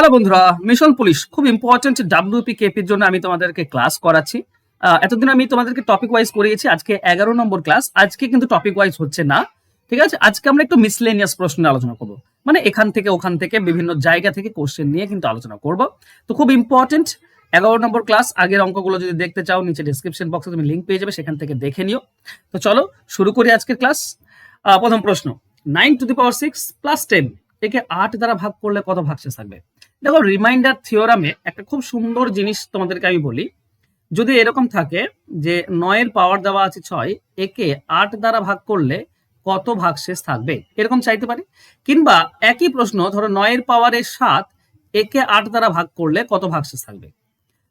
Hello বন্ধুরা, mission police খুব important WP কেপির জন্য আমি তোমাদেরকে ক্লাস করাচ্ছি। এতদিন আমি তোমাদেরকে টপিক ওয়াইজ করিয়েছি, আজকে 11 নম্বর ক্লাস। আজকে কিন্তু টপিক ওয়াইজ হচ্ছে না, ঠিক আছে? আজকে আমরা একটু মিসলেনিয়াস প্রশ্ন নিয়ে আলোচনা করবো, মানে এখান থেকে ওখান থেকে বিভিন্ন জায়গা থেকে কোশ্চেন নিয়ে কিন্তু আলোচনা করব। তো খুব ইম্পর্টেন্ট 11 নম্বর ক্লাস। আগের অঙ্কগুলো যদি দেখতে চাও নিচে ডিসক্রিপশন বক্সে তুমি লিঙ্ক পেয়ে যাবে, সেখান থেকে দেখে নিও। তো চলো শুরু করি আজকের ক্লাস। প্রথম প্রশ্ন, 9⁶ প্লাস 10 একে 8 দ্বারা ভাগ করলে কত ভাগশেষ থাকবে? দেখো, রিমাইন্ডার থিওরামে একটা খুব সুন্দর জিনিস তোমাদেরকে আমি বলি, যদি এরকম থাকে যে 9 পাওয়ার দেওয়া আছে 6, একে 8 দ্বারা ভাগ করলে কত ভাগশেষ থাকবে, এরকম চাইতে পারি। কিংবা একই প্রশ্ন, ধরো 9 পাওয়ারের 7, একে 8 দ্বারা ভাগ করলে কত ভাগশেষ থাকবে।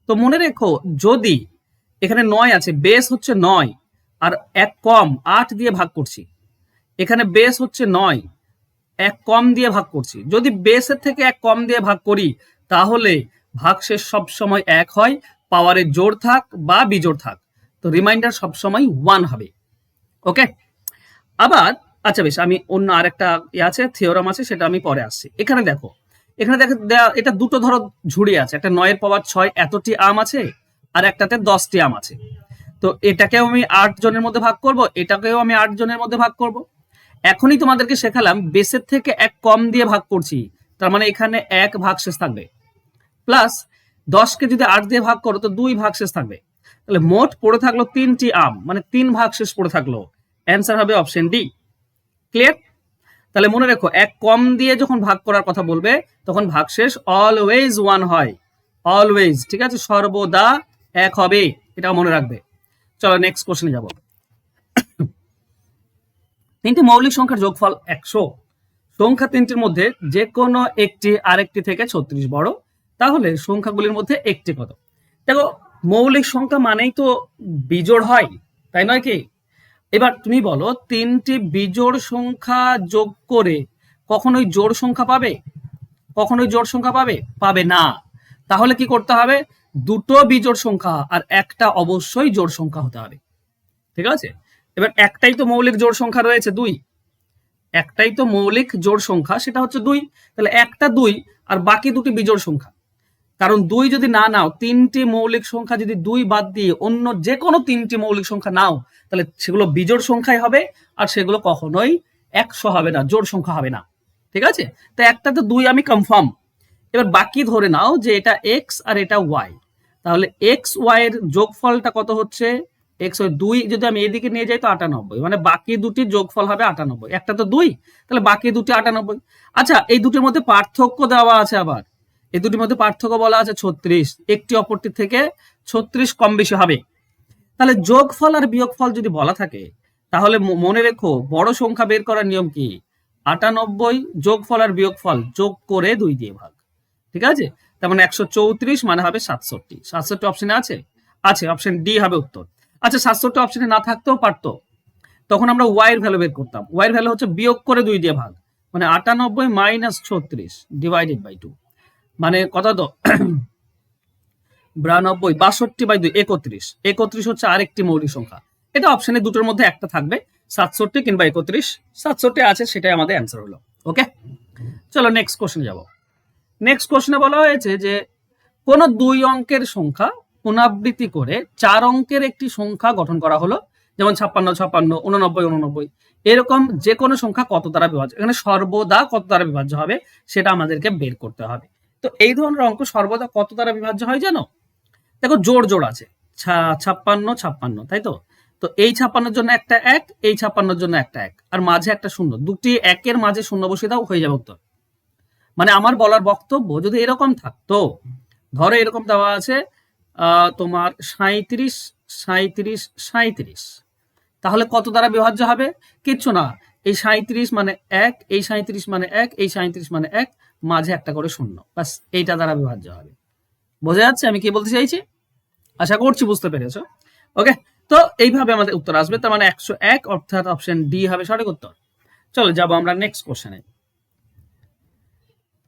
তো মনে রেখো, যদি এখানে 9 আছে, বেস হচ্ছে 9 আর এক কম 8 দিয়ে ভাগ করছি, এখানে বেস হচ্ছে 9 এক কম দিয়ে ভাগ করছি, যদি বেসের থেকে এক কম দিয়ে ভাগ করি তাহলে ভাগশেষ সবসময় এক হয়, পাওয়ারের জোড় থাক বা বিজোড় থাক। তো রিমাইন্ডার সবসময় 1 হবে। ওকে, আবার আচ্ছা বেশ, আমি অন্য আরেকটা আছে থিওরাম আছে, সেটা আমি পরে আসছি। এখানে দেখো এটা দুটো ধরো ঝুড়ি আছে, একটা 9 পাওয়ার 6 এতটি আম আছে আর একটাতে 10টি আম আছে। তো এটাকেও আমি 8 জনের মধ্যে ভাগ করব, এটাকেও আমি 8 জনের মধ্যে ভাগ করব। এখনই তোমাদেরকে শেখালাম বেসের থেকে এক কম দিয়ে ভাগ করছি, তার মানে এখানে এক ভাগশেষ থাকবে, প্লাস 10কে যদি 8 দিয়ে ভাগ করো তো 2 ভাগশেষ থাকবে। তাহলে মোট পড়ে থাকলো 3টি আম, মানে 3 ভাগশেষ পড়ে থাকলো। অ্যান্সার হবে অপশন ডি। ক্লিয়ার? তাহলে মনে রেখো, এক কম দিয়ে যখন ভাগ করার কথা বলবে তখন ভাগশেষ অলওয়েজ 1 হয়, অলওয়েজ, ঠিক আছে? সর্বদা এক হবে, এটা মনে রাখবে। চলো নেক্সট কোশ্চেনে যাব। তিনটি মৌলিক সংখ্যার যোগফল 100, সংখ্যা তিনটির মধ্যে যে কোনো একটি আরেকটি থেকে 36 বড়, তাহলে সংখ্যাগুলির মধ্যে একটি কত? দেখো, মৌলিক সংখ্যা মানেই তো বিজোড় হয়, তাই নয় কি? এবার তুমি বলো, তিনটি বিজোড় সংখ্যা যোগ করে কখনোই জোড় সংখ্যা পাবে? কখনোই জোড় সংখ্যা পাবে? পাবে না। তাহলে কি করতে হবে? দুটো বিজোড় সংখ্যা আর একটা অবশ্যই জোড় সংখ্যা হতে হবে, ঠিক আছে? এবার একটাই তো মৌলিক জোড় সংখ্যা রয়েছে 2, একটাই তো মৌলিক জোড় সংখ্যা, সেটা হচ্ছে 2। তাহলে একটা 2 আর বাকি দুটি বিজোড় সংখ্যা। কারণ 2 যদি না নাও, তিনটি মৌলিক সংখ্যা যদি 2 বাদ দিয়ে অন্য যে কোনো তিনটি মৌলিক সংখ্যা নাও, তাহলে সেগুলো বিজোড় সংখ্যাই হবে, আর সেগুলো কখনোই 100 হবে না, জোড় সংখ্যা হবে না, ঠিক আছে? তো একটা তো 2 আমি কনফার্ম। এবার বাকি ধরে নাও যে এটা x আর এটা y, তাহলে x y এর যোগফলটা কত হচ্ছে? x ওই 2 যদি আমি এদিকে নিয়ে যাই তো 98, মানে বাকি দুটির যোগফল হবে 98। একটা তো 2, তাহলে বাকি দুটি 98। আচ্ছা, এই দুটির মধ্যে পার্থক্য দেওয়া আছে, আবার এই দুটির মধ্যে পার্থক্য বলা আছে 36, একটি অপরটি থেকে 36 কম বেশি হবে। তাহলে যোগফল আর বিয়োগফল যদি বলা থাকে, তাহলে মনে রেখো বড় সংখ্যা বের করার নিয়ম কি? 98 যোগফল আর বিয়োগফল যোগ করে 2 দিয়ে ভাগ, ঠিক আছে? তার মানে 134 মানে হবে 67। 67 অপশনে আছে, আছে, অপশন ডি হবে উত্তর। আচ্ছা, 67 অপশনে না থাকতেও পারতো, তখন আমরা ওয়াই এর ভ্যালু বের করতাম। ওয়াই এর ভ্যালু হচ্ছে বিয়োগ করে 2 দিয়ে ভাগ, মানে 98 মাইনাস 36 ডিভাইডেড বাই 2, মানে কত? তো 92, 62/2 31। 31 হচ্ছে আরেকটি মৌলিক সংখ্যা। এটা অপশনে দুটোর মধ্যে একটা থাকবে, 67 কিংবা 31। 67 আছে, সেটাই আমাদের অ্যান্সার হলো। ওকে, চলো নেক্সট কোশ্চেনে যাব। নেক্সট কোশ্চেনে বলা হয়েছে যে কোন 2 অঙ্কের সংখ্যা পুনরাবৃত্তি করে 4 অঙ্কের একটি সংখ্যা গঠন করা হলো, যেমন 56 56, 89 89, এরকম যে কোনো সংখ্যা কত দ্বারা বিভাজ্য? এখানে সর্বদা কত দ্বারা বিভাজ্য হবে সেটা আমাদেরকে বের করতে হবে। তো এই ধরনের অঙ্ক সর্বদা কত দ্বারা বিভাজ্য হয় জানো? দেখো, জোড় জোড় আছে, 56 56, তাই তো? তো এই 56-এর জন্য একটা 1, এই 56-এর জন্য একটা 1, আর মাঝে একটা শূন্য, দুটি একের মাঝে শূন্য বসিয়ে দাও, হয়ে যাবে উত্তর। মানে আমার বলার বক্তব্য, যদি এরকম থাকতো, ধরো এরকম দেওয়া আছে তোমার 37 37 37, তাহলে কত দ্বারা বিভাজ্য হবে? কিচ্ছু না, এই 37 মানে 1, এই 37 মানে 1, এই 37 মানে 1, মাঝে একটা করে শূন্য, বাস এইটা দ্বারা বিভাজ্য হবে। বোঝা যাচ্ছে আমি কি বলতে চাইছি? আশা করছি বুঝতে পেরেছো। ওকে, তো এইভাবে আমাদের উত্তর আসবে, তার মানে 101, অর্থাৎ অপশন ডি হবে সঠিক উত্তর। চলো যাবো আমরা নেক্সট কোশ্চেনে।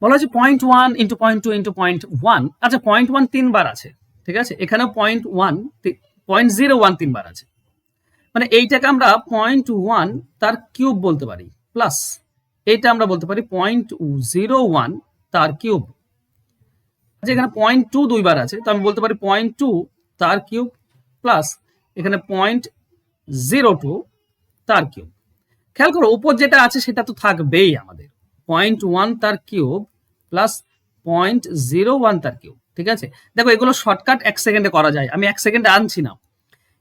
বলা হচ্ছে 0.1 ইন্টু 0.2 ইন্টু 0.1। আচ্ছা, 0.1 3বার আছে, ঠিক আছে? এখানেও 0.1 0.01 3বার আছে, মানে এইটাকে আমরা 0.1 তার কিউব বলতে পারি, প্লাস এইটা আমরা বলতে পারি 0.01 তার কিউব। আচ্ছা, এখানে 0.2 দুইবার আছে, তো আমি বলতে পারি 0.2 তার কিউব প্লাস এখানে 0.02 তার কিউব। খেয়াল করো উপর যেটা আছে সেটা তো থাকবেই আমাদের, 0.1 তার কিউব প্লাস 0.01 তার কিউব। ঠিক আছে, দেখো এগুলো শর্টকাট 1 সেকেন্ডে করা যায়, আমি 1 সেকেন্ডে আনছি না।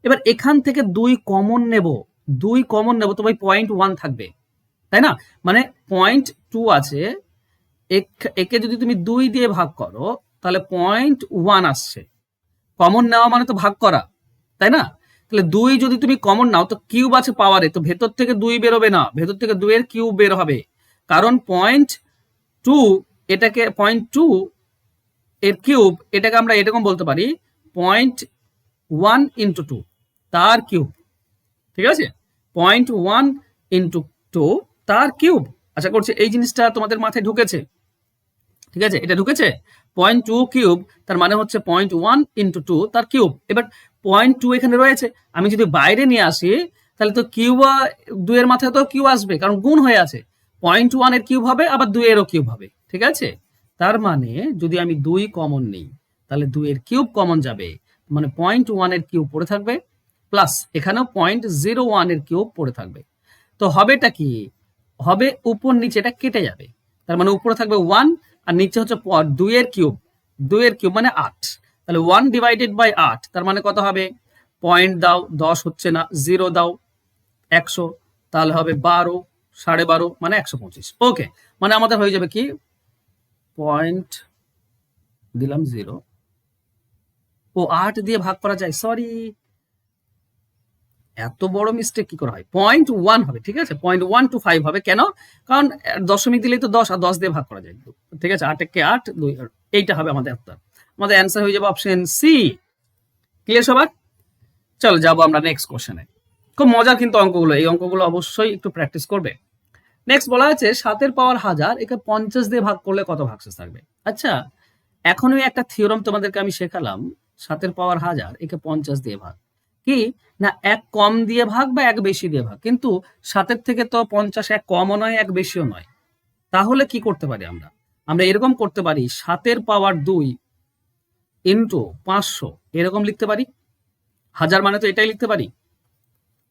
এবার এখান থেকে 2 কমন নেব, 2 কমন নেব তো ভাই 0.1 থাকবে, তাই না? মানে 0.2 আছে, একে যদি তুমি 2 দিয়ে ভাগ করো তাহলে 0.1 আসছে। কমন নেওয়া মানে তো ভাগ করা, তাই না? তাহলে 2 যদি তুমি কমন নাও তো কিউব আছে পাওয়ারে, তো ভেতর থেকে 2 বেরোবে না, ভেতর থেকে 2 এর কিউব বের হবে। কারণ 0.2 এটাকে 0.2 এর কিউব এটাকে আমরা এরকম বলতে পারি 0.1 ইন্টু 2 তার কিউব। ঠিক আছে, 0.1 ইন্টু 2 তার কিউব। আশা করছি এই জিনিসটা তোমাদের মাথায় ঢুকেছে। ঠিক আছে, এটা ঢুকেছে। 0.2 কিউব তার মানে হচ্ছে 0.1 ইন্টু 2 তার কিউব। এবার 0.2 এখানে রয়েছে, আমি যদি বাইরে নিয়ে আসি তাহলে তো কিউব 2 এর মাথায় তো কিউব আসবে, কারণ গুণ হয়ে আছে। 0.1 এর কিউব হবে আবার 2 এরও কিউব হবে। ঠিক আছে, তার মানে যদি আমি 2 কমন নিই তাহলে 2 এর কিউব কমন যাবে, মানে 0.1 এর কিউব পড়ে থাকবে প্লাস এখানেও 0.01 এর কিউব পড়ে থাকবে। তো হবেটা কি হবে, উপর নিচে এটা কেটে যাবে, তার মানে উপরে থাকবে 1 আর নিচে হচ্ছে 2 এর কিউব, 2 এর কিউব মানে 8। তাহলে 1 ডিভাইডেড বাই 8 তার মানে কত হবে, পয়েন্ট দাও, 10 হচ্ছে না, 0 দাও 100, তাহলে হবে 12, 12.5 মানে 125। ওকে, মানে আমাদের হয়ে যাবে কি পয়েন্ট দিলাম 0 ও 8 দিয়ে ভাগ করা যায়, সরি এত বড় মিস্টেক কি করে হয়, 0.1 হবে। ঠিক আছে, 0.125 হবে। কেন? কারণ দশমিক দিলেই তো 10 আর 10 দিয়ে ভাগ করা যায়। ঠিক আছে, 8 কে 8, 2 এইটা হবে আমাদের উত্তর। আমাদের অ্যান্সার হয়ে যাবে অপশন সি। ক্লিয়ার সবার? চলো যাবো আমরা নেক্সট কোশ্চেনে। খুব মজার কিন্তু অঙ্কগুলো, এই অঙ্কগুলো অবশ্যই একটু প্র্যাকটিস করবে। নেক্সট বলা আছে 7 পাওয়ার 1000 একে 50 দিয়ে ভাগ করলে কত ভাগশেষ থাকবে। আচ্ছা, এখনই একটা থিওরাম তোমাদেরকে আমি শেখালাম, 7 পাওয়ার 1000 একে 50 দিয়ে ভাগ, কি না এক কম দিয়ে ভাগ বা এক বেশি দিয়ে ভাগ, কিন্তু 7 থেকে তো 50 এক কমও নয় এক বেশিও নয়। তাহলে কি করতে পারি আমরা, আমরা এরকম করতে পারি 7 পাওয়ার 2 ইন্টু 500 এরকম লিখতে পারি। 1000 মানে তো এটাই লিখতে পারি,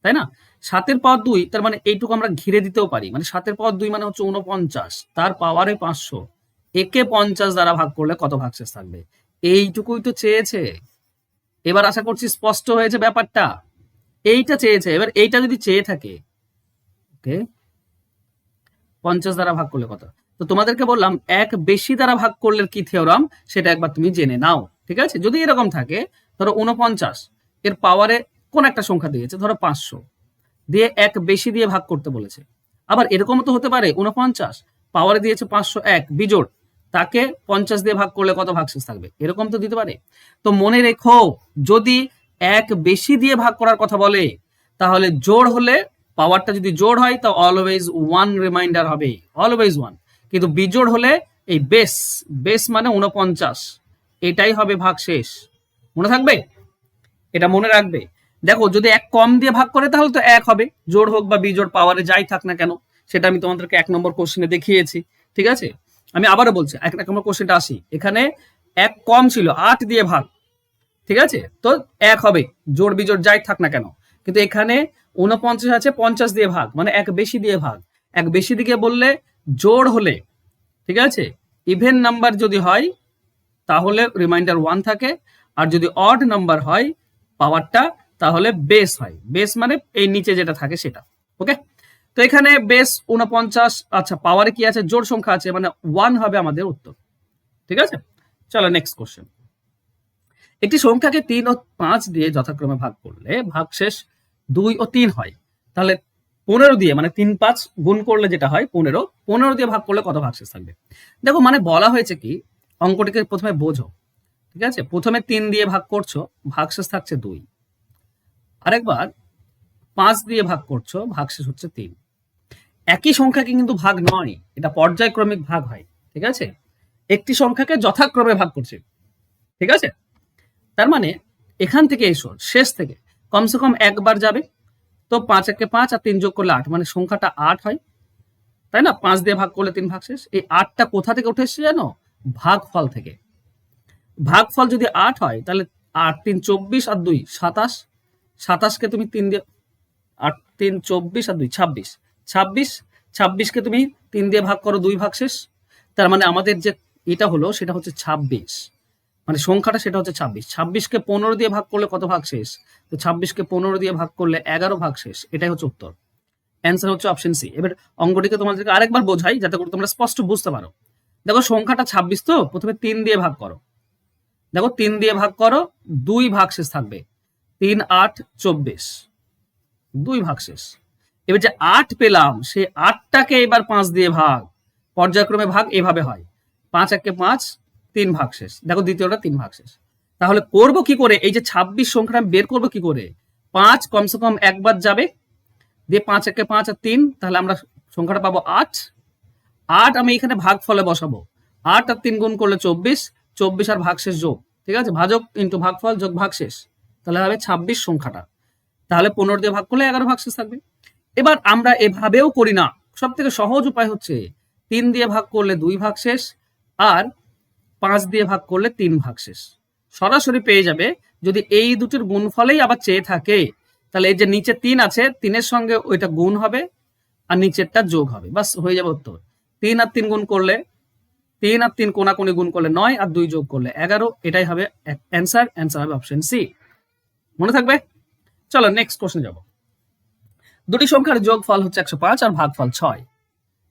তাই না? 7 পাওয়ার 2 তার মানে এইটুকু আমরা ঘিরে দিতেও পারি, মানে 7 পাওয়ার 2 মানে হচ্ছে 49, তার পাওয়ারে 500, একে 50 দ্বারা ভাগ করলে কত ভাগশেষ থাকবে, এইটুকুই তো চেয়েছে। এবার আশা করছি স্পষ্ট হয়েছে ব্যাপারটা, এইটা চেয়েছে। এবার এইটা যদি চেয়ে থাকে, ওকে 50 দ্বারা ভাগ করলে কত, তো তোমাদেরকে বললাম এক বেশি দ্বারা ভাগ করলে কি থিওরাম সেটা একবার তুমি জেনে নাও। ঠিক আছে, যদি এরকম থাকে ধরো 49 এর পাওয়ারে কোন একটা সংখ্যা দিয়েছে, ধরো 500 দিয়ে এক বেশি দিয়ে ভাগ করতে বলেছে। আবার এরকমও তো হতে পারে 49 পাওয়ারে দিয়েছে 501 বিজোড়, তাকে 50 দিয়ে ভাগ করলে কত ভাগশেষ থাকবে, এরকম তো দিতে পারে। তো মনে রেখো, যদি এক বেশি দিয়ে ভাগ করার কথা বলে তাহলে জোড় হলে, পাওয়ারটা যদি জোড় হয় তো অলওয়েজ 1 রিমাইন্ডার হবে, অলওয়েজ 1। কিন্তু বিজোড় হলে এই বেস, বেস মানে 49, এটাই হবে ভাগশেষ। মনে থাকবে, এটা মনে রাখবে। দেখো যদি এক কম দিয়ে ভাগ করে তাহলে তো এক হবে, জোড় হোক বা বিজোড় পাওয়ারে যাই থাক না কেন, সেটা আমি তোমাদেরকে 1 নম্বর কোশ্চেনে দেখিয়েছি। ঠিক আছে, আমি আবারও বলছি 1 নম্বর কোশ্চেনটা আসি, এখানে এক কম ছিল 8 দিয়ে ভাগ, ঠিক আছে, তো এক হবে জোড় বিজোড় যাই থাক না কেন। কিন্তু এখানে 49 আছে 50 দিয়ে ভাগ, মানে এক বেশি দিয়ে ভাগ, এক বেশি দিকে বললে জোড় হলে, ঠিক আছে, ইভেন নাম্বার যদি হয় তাহলে রিমাইন্ডার 1 থাকে, আর যদি অড নাম্বার হয় পাওয়ারটা তাহলে বেস হয়, বেস মানে এই নিচে যেটা থাকে সেটা। ওকে, তো এখানে বেস 49, আচ্ছা পাওয়ারে কি আছে, জোড় সংখ্যা আছে, মানে 1 হবে আমাদের উত্তর। ঠিক আছে, চলো নেক্সট কোশ্চেন। একটি সংখ্যাকে 3 ও 5 দিয়ে যথাক্রমে ভাগ করলে ভাগশেষ 2 ও 3 হয়, তাহলে 15 দিয়ে, মানে 3 5 গুণ করলে যেটা হয় 15 দিয়ে ভাগ করলে কত ভাগশেষ থাকবে। দেখো মানে বলা হয়েছে কি, অঙ্কটিকে প্রথমে বোঝো। ঠিক আছে, প্রথমে 3 দিয়ে ভাগ করছো, ভাগশেষ থাকছে 2, আরেকবার 5 দিয়ে ভাগ করছো, ভাগশেষ হচ্ছে 3। একই সংখ্যাকে কিন্তু ভাগ নয়, এটা পর্যায়ক্রমিক ভাগ হয়। ঠিক আছে, একটি সংখ্যাকে যথাক্রমে ভাগ করছে। ঠিক আছে, তার মানে এখান থেকে এসো শেষ থেকে কমসে কম একবার যাবে, তো 5 একে 5 আর 3 যোগ করলে 8, মানে সংখ্যাটা 8 হয়, তাই না? 5 দিয়ে ভাগ করলে 3 ভাগশেষ। এই 8টা কোথা থেকে উঠে এসেছে জানো, ভাগফল থেকে। ভাগফল যদি 8 হয় তাহলে 8 3 24 আর 2 27, 27কে তুমি 3 দিয়ে 8 3 24 আর 2 26, 26, 26কে তুমি 3 দিয়ে ভাগ করো, 2 ভাগ শেষ। তার মানে আমাদের যে এটা হলো সেটা হচ্ছে 26, মানে সংখ্যাটা সেটা হচ্ছে 26। 26কে 15 দিয়ে ভাগ করলে কত ভাগ শেষ? তো 26কে 15 দিয়ে ভাগ করলে 11 ভাগ শেষ। এটাই হচ্ছে উত্তর। অ্যান্সার হচ্ছে অপশন সি। এবার অঙ্কটিকে তোমাদেরকে আরেকবার বোঝাই যাতে করে তোমরা স্পষ্ট বুঝতে পারো। দেখো সংখ্যাটা 26, তো প্রথমে 3 দিয়ে ভাগ করো। দেখো 3 দিয়ে ভাগ করো, 2 ভাগ শেষ থাকবে। 3 8 24, 2 ভাগ শেষ। এবার যে 8 পেলাম সেই 8টাকে এবার 5 দিয়ে ভাগ, পর্যায়ক্রমে ভাগ এভাবে হয়। 5 1 5, 3 ভাগ শেষ। দেখো দ্বিতীয়টা 3 ভাগ শেষ। তাহলে করব কি করে? এই যে 26 সংখ্যাটা আমি বের করবো কি করে? 5 কমসে কম একবার যাবে, দিয়ে 5 1 5 আর 3, তাহলে আমরা সংখ্যাটা পাবো 8। 8 আমি এখানে ভাগ ফলে বসাবো। 8 আর 3 গুণ করলে 24, 24 আর ভাগশেষ যোগ, ঠিক আছে, ভাজক ইন্টু ভাগফল যোগ ভাগশেষ, তাহলে হবে 26 সংখ্যাটা। তাহলে 15 দিয়ে ভাগ করলে 11 ভাগশেষ থাকবে। এবার আমরা এভাবেও করি না, সব থেকে সহজ উপায় হচ্ছে 3 দিয়ে ভাগ করলে 2 ভাগশেষ আর 5 দিয়ে ভাগ করলে 3 ভাগশেষ। সরাসরি পেয়ে যাবে। যদি এই দুটির গুণফলেই আবার চেয়ে থাকে তাহলে এই যে নিচে 3 আছে, 3-এর সঙ্গে ওইটা গুণ হবে আর নিচেরটা যোগ হবে, বাস হয়ে যাবে উত্তর। 3 আর 3 গুণ করলে 3 আর 3 কোনাকুনি গুণ করলে 9 আর 2 যোগ করলে 11, এটাই হবে অ্যান্সার। অ্যান্সার হবে অপশন সি। মনে থাকবে? চলো নেক্সট কোশ্চেন যাব। দুটি সংখ্যার যোগফল হচ্ছে 105 আর ভাগফল 6,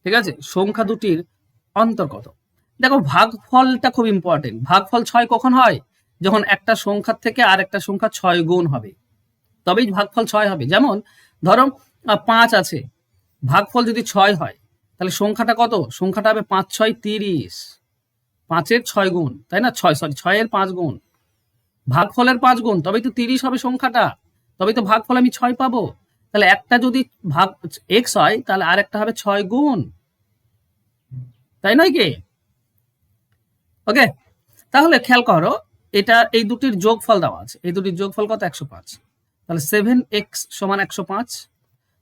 ঠিক আছে, সংখ্যা দুটির অন্তর কত? দেখো ভাগফলটা খুব ইম্পর্টেন্ট। ভাগফল 6 কখন হয়? যখন একটা সংখ্যার থেকে আর একটা সংখ্যা 6 গুণ হবে, তবেই ভাগফল 6 হবে। যেমন ধরো 5 আছে, ভাগফল যদি 6 হয় তাহলে সংখ্যাটা কত? সংখ্যাটা হবে 5 6 30, 5-এর 6 গুণ, তাই না? 6-এর 5 গুণ, ভাগফলের 5 গুণ, তবেই তো 30 হবে সংখ্যাটা, তবেই তো ভাগফল আমি 6 পাবো। তাহলে একটা যদি ভাগ x হয় তাহলে আর একটা হবে 6 গুণ, তাই নয় কি? ওকে, তাহলে খেয়াল করো, এটা এই দুটির যোগফল দেওয়া আছে। এই দুটির যোগফল কত? 105। তাহলে 7x সমান 105।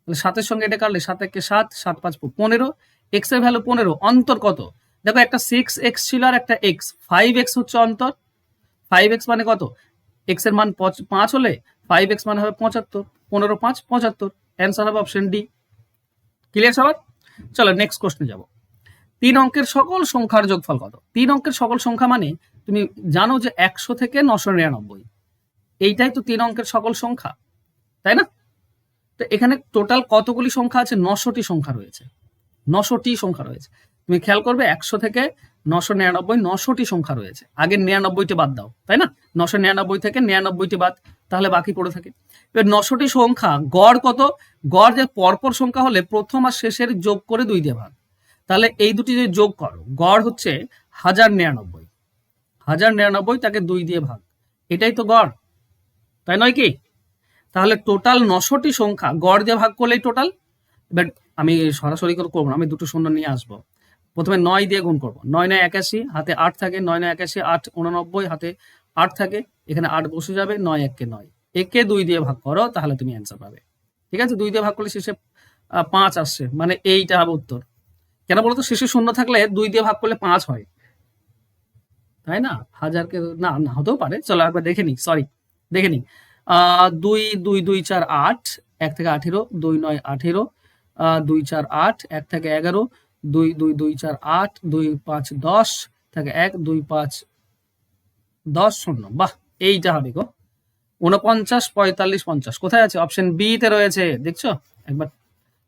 তাহলে 7-এর সঙ্গে এটা কাটলে 7 1 7, 7 5 15, x এর ভ্যালু 15, অন্তর কত? দেখো একটা 6x ছিল আর একটা x, 5x হচ্ছে অন্তর। 5x মানে কত? x এর মান 5 হলে 5x মানে হবে 75, 15 5 75। অ্যান্সার হবে অপশন ডি। ক্লিয়ার সবার? চলো নেক্সট কোশ্চেনে যাব। 3 অঙ্কের সকল সংখ্যার যোগফল কত? 3 অঙ্কের সকল সংখ্যা মানে তুমি জানো যে 100 থেকে 999, এইটাই তো 3 অঙ্কের সকল সংখ্যা, তাই না? তো এখানে টোটাল কতগুলি সংখ্যা আছে? 900টি সংখ্যা রয়েছে। 900টি সংখ্যা রয়েছে। তুমি খেয়াল করবে 100 থেকে 999, 900টি সংখ্যা রয়েছে। আগে 99টি বাদ দাও, তাই না? 999 থেকে 99টি বাদ, তাহলে বাকি পড়ে থাকে। এবার 900টি সংখ্যা গড় কত? গড় যে পরপর সংখ্যা হলে প্রথম আর শেষের যোগ করে 2 দিয়ে ভাগ। তাহলে এই দুটি যদি যোগ করো, গড় হচ্ছে 1099, 1099 তাকে 2 দিয়ে ভাগ, এটাই তো গড়, তাই নয় কি? তাহলে টোটাল 900টি সংখ্যা গড় দিয়ে ভাগ করলেই টোটাল। এবার আমি সরাসরি করে করবো না, আমি দুটো শূন্য নিয়ে আসবো। প্রথমে 9 দিয়ে গুণ করবো। 9 9 81, হাতে 8 থাকে, 9 9 81, 8 89, হাতে 8 থাকে, এখানে 8 বসে যাবে, 9 1 কে 9, একে 2 দিয়ে ভাগ করো তাহলে তুমি অ্যান্সার পাবে। ঠিক আছে, 2 দিয়ে ভাগ করলে শেষে 5 আসছে, মানে এইটা হবে উত্তর। কেন বলতো? শেষে শূন্য থাকলে 2 দিয়ে ভাগ করলে 5 হয়, তাই না? হাজারকে না না হতেও পারে। চলো একবার দেখে নিই, সরি দেখে নিই। 2 2 2 4 8, 1 থেকে 18, 2 9 18, 2 4 8, 1 থেকে 11, 2 2 2 4 8, 2 5 10 থেকে 1, 2 5 10 0। বাহ, এইটা হবে গো। 49 45 50 কোথায় আছে? অপশন বি তে রয়েছে, দেখছো? একবার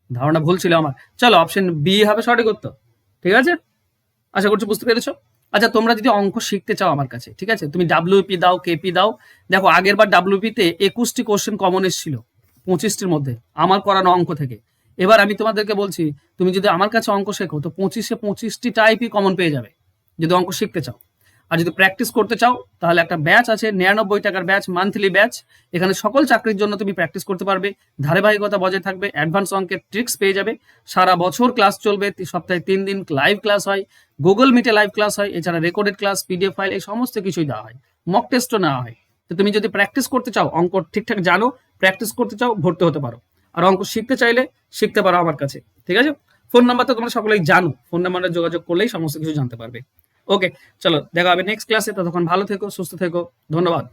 ধারণা ভুল ছিল আমার। চলো অপশন বি হবে সঠিক উত্তর। ঠিক আছে, আশা করছি বুঝতে পেরেছো। আচ্ছা, তোমরা যদি অঙ্ক শিখতে চাও আমার কাছে, ঠিক আছে, তুমি ডাব্লিউপি দাও, কেপি দাও। দেখো আগের বার ডাব্লিউপিতে 21টি কোশ্চেন কমন এসেছিল 25টির মধ্যে আমার করানো অঙ্ক থেকে। এবার আমি তোমাদেরকে বলছি, তুমি যদি আমার কাছে অঙ্ক শেখো তো 25টি টাইপই কমন পেয়ে যাবে যদি অঙ্ক শিখতে চাও। আর যদি প্র্যাকটিস করতে চাও তাহলে একটা ব্যাচ আছে, 99 টাকার ব্যাচ, মান্থলি ব্যাচ। এখানে সকল চাকরির জন্য তুমি প্র্যাকটিস করতে পারবে, ধারাবাহিকতা বজায় থাকবে, অ্যাডভান্স অঙ্কের ট্রিক্স পেয়ে যাবে। সারা বছর ক্লাস চলবে, সপ্তাহে 3 দিন লাইভ ক্লাস হয়, গুগল মিটে লাইভ ক্লাস হয়, এছাড়া রেকর্ডেড ক্লাস, পিডিএফ ফাইল, এই সমস্ত কিছুই দেওয়া হয়, মক টেস্টও নেওয়া হয়। তো তুমি যদি প্র্যাকটিস করতে চাও, অঙ্ক ঠিকঠাক জানো, প্র্যাকটিস করতে চাও, ভর্তি হতে পারো। আর অঙ্ক শিখতে চাইলে শিখতে পারো আমার কাছে। ঠিক আছে, ফোন নাম্বার তো তোমরা সকলেই জানো, ফোন নাম্বারে যোগাযোগ করলেই সমস্ত কিছু জানতে পারবে। ওকে, চলো দেখা হবে নেক্সট ক্লাসে। ততক্ষণ ভালো থেকো, সুস্থ থেকো, ধন্যবাদ।